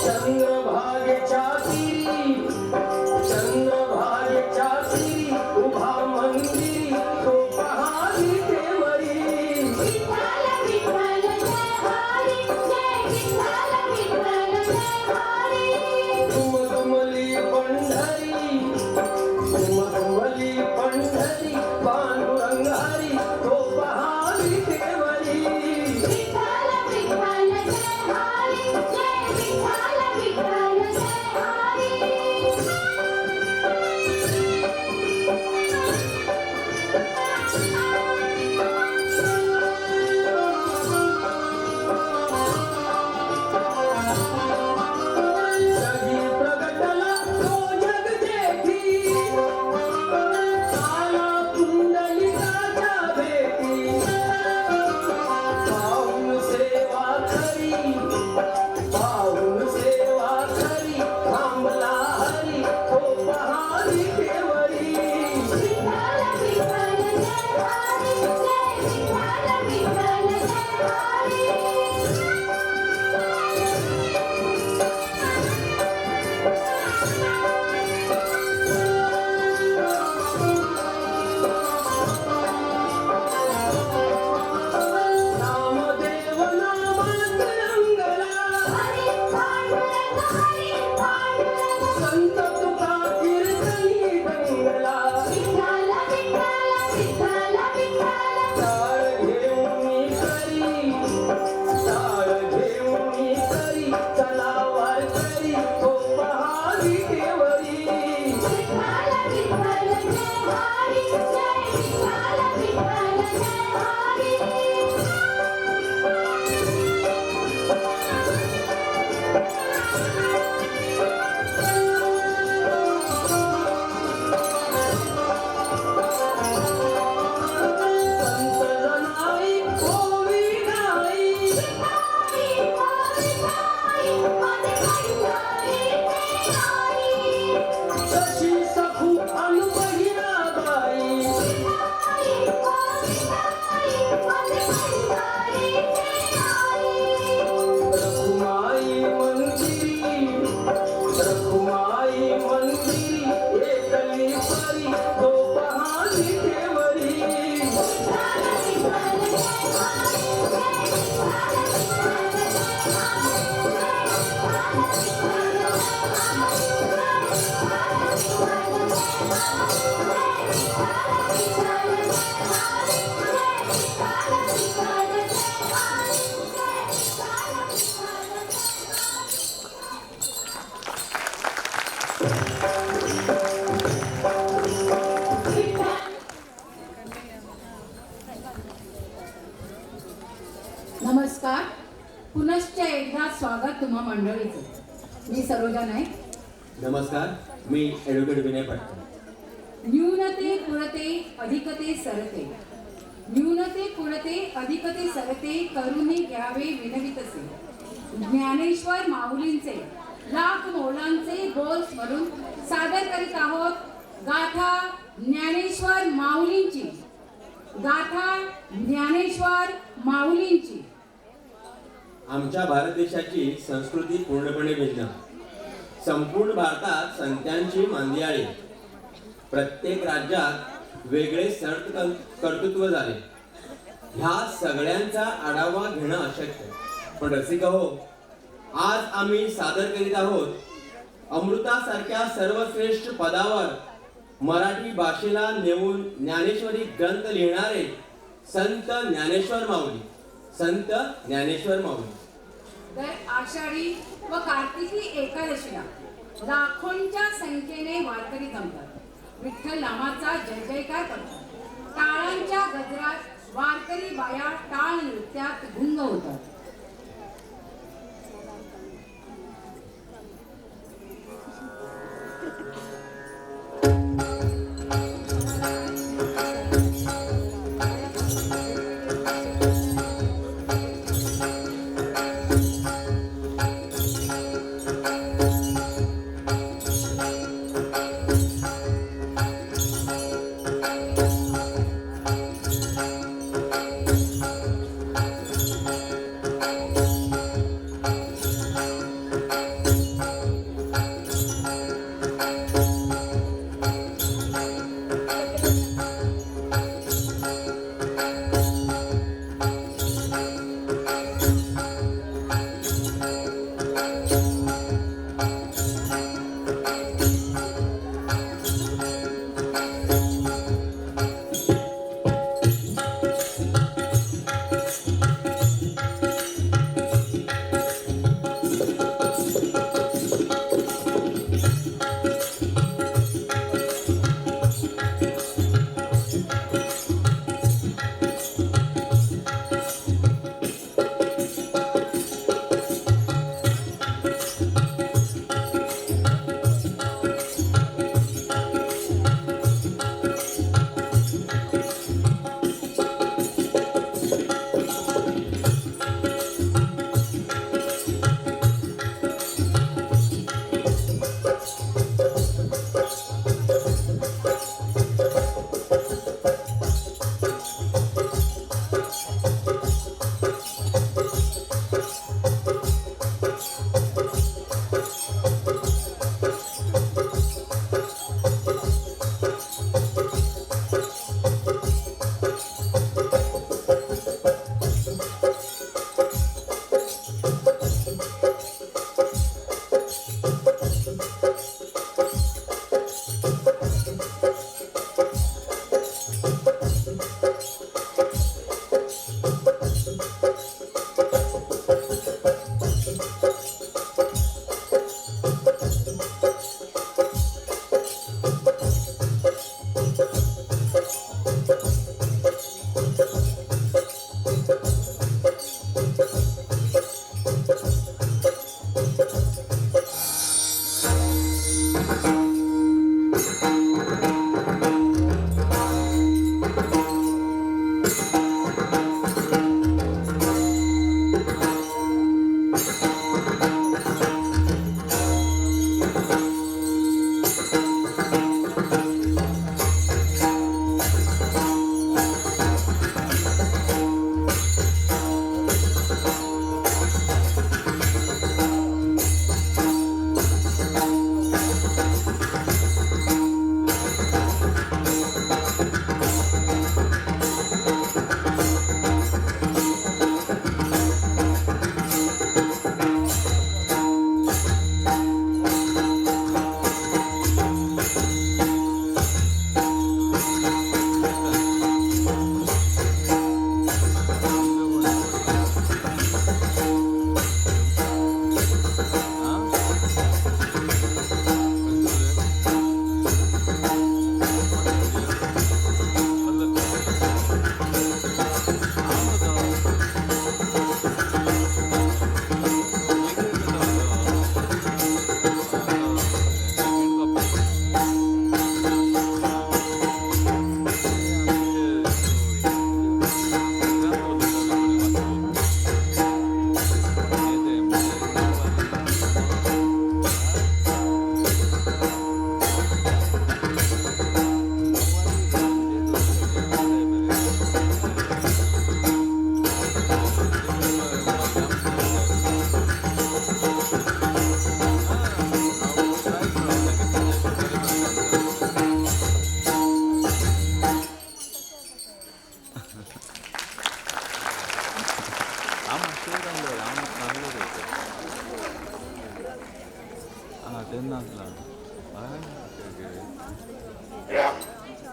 चंद्रभागेच्या तीरी चंद्रभागेच्या तीरी उभा मंदिरी तो पहा विटेवरी दुमदुमली पंढरी दुमदुमली पंढरी पांडुरंग हरी तो पहा विटेवरी जगी प्रगटला तो जग जेठी आला पुंडलिकाच्या भेटी पाहून सेवा खरी थांबला हरी तो पहा विटेवरी नामदेव नामात रंगला संत तुका कीर्तनी रंगला टाळ घेऊन करी चला वारकरी तो पहा विटेवरी संत जनाई ओवी नाही तशी सखू अनुभहिरा बाई रखुमाई मंदिरी एकली परी तो पहा विटेवरी नमस्कार. पुनश्च एकदा स्वागत तुम्हा मंडळीचं. मी सरोजा नाईक. नमस्कार, मी ॲडव्होकेट विनय पटकर. न्यूनते पुरते अधिकते सरते, न्यूनते पुरते अधिकते सरते करुणी घ्यावे विनवितसे. ज्ञानेश्वर माऊलींचे लाख मोलांचे बोल स्मरून सादर करीत आहोत गाथा ज्ञानेश्वर माऊलींची. गाथा ज्ञानेश्वर माऊलींची. आमच्या भारत देशाची संस्कृती पूर्णपणे भिन्न. संपूर्ण भारतात संतांची मांदियाळी. प्रत्येक राज्यात वेगळे संत कर्तृत्व झाले. ह्या सगळ्यांचा आढावा घेणं अशक्य. पण रसिका हो, आज आम्ही सादर करीत आहोत अमृतासारख्या सर्वश्रेष्ठ पदावर मराठी भाषेला नेऊन ज्ञानेश्वरी ग्रंथ लिहिणारे संत ज्ञानेश्वर माऊली. संत ज्ञानेश्वर माऊली दर आषाढी व कार्तिकी एकादशीला लाखोंच्या संख्येने वारकरी जमतात. विठ्ठल नामाचा जय जयकार करतात. टाळांच्या गजरात वारकरी बाया टाळ नृत्यात गुंग होतात.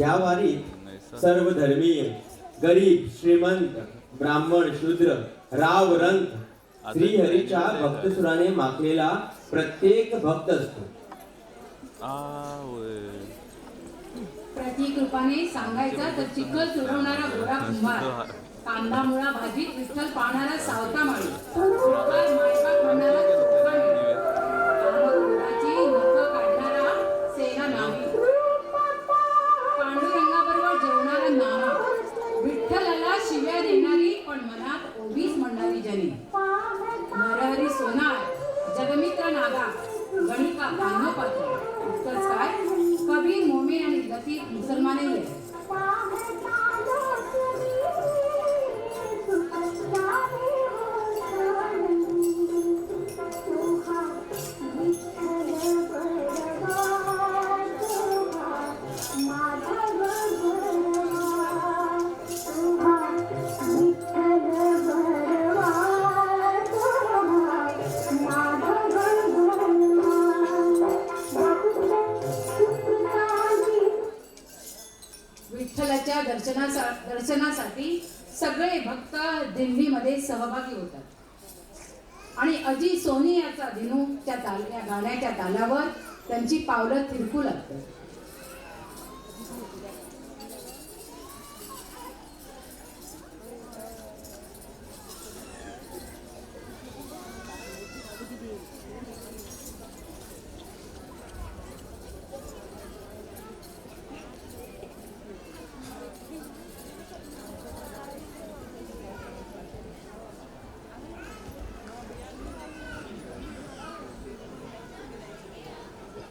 या वारीत सर्व धर्मीय, गरीब, श्रीमंत, ब्राह्मण, शूद्र, राव, रंक, श्रीहरीच्या भक्तसुराने माखलेला प्रत्येक भक्त असतो. प्रतीक रूपाने सांगायचा तर चिखल चुरवणारा गोरा कुंभार, कांदा मुळा भाजीत विठ्ठल पाहणारा सावता माळी, मायबाप म्हणणारा चोखा मेळी, कामक्रोधाची नखं काढणारा सेना नावी, पांडुरंगाबरोबर जेवणारा नाना, विठ्ठलाला शिव्या देणारी पण मनात ओवीच म्हणणारी जनी, नरहरी सोनार, जगमित्र नागा, गणिका कान्होपात्र, इतकंच काय कबीर, मोमीन आणि लतीफ मुसलमानही आहेत. विठ्ठलाच्या दर्शनासाठी सगळे भक्त दिंडीमध्ये सहभागी होतात आणि अजी सोनी याचा दिनूच्या गाण्याच्या तालावर त्यांची पावलं थिरकू लागतात.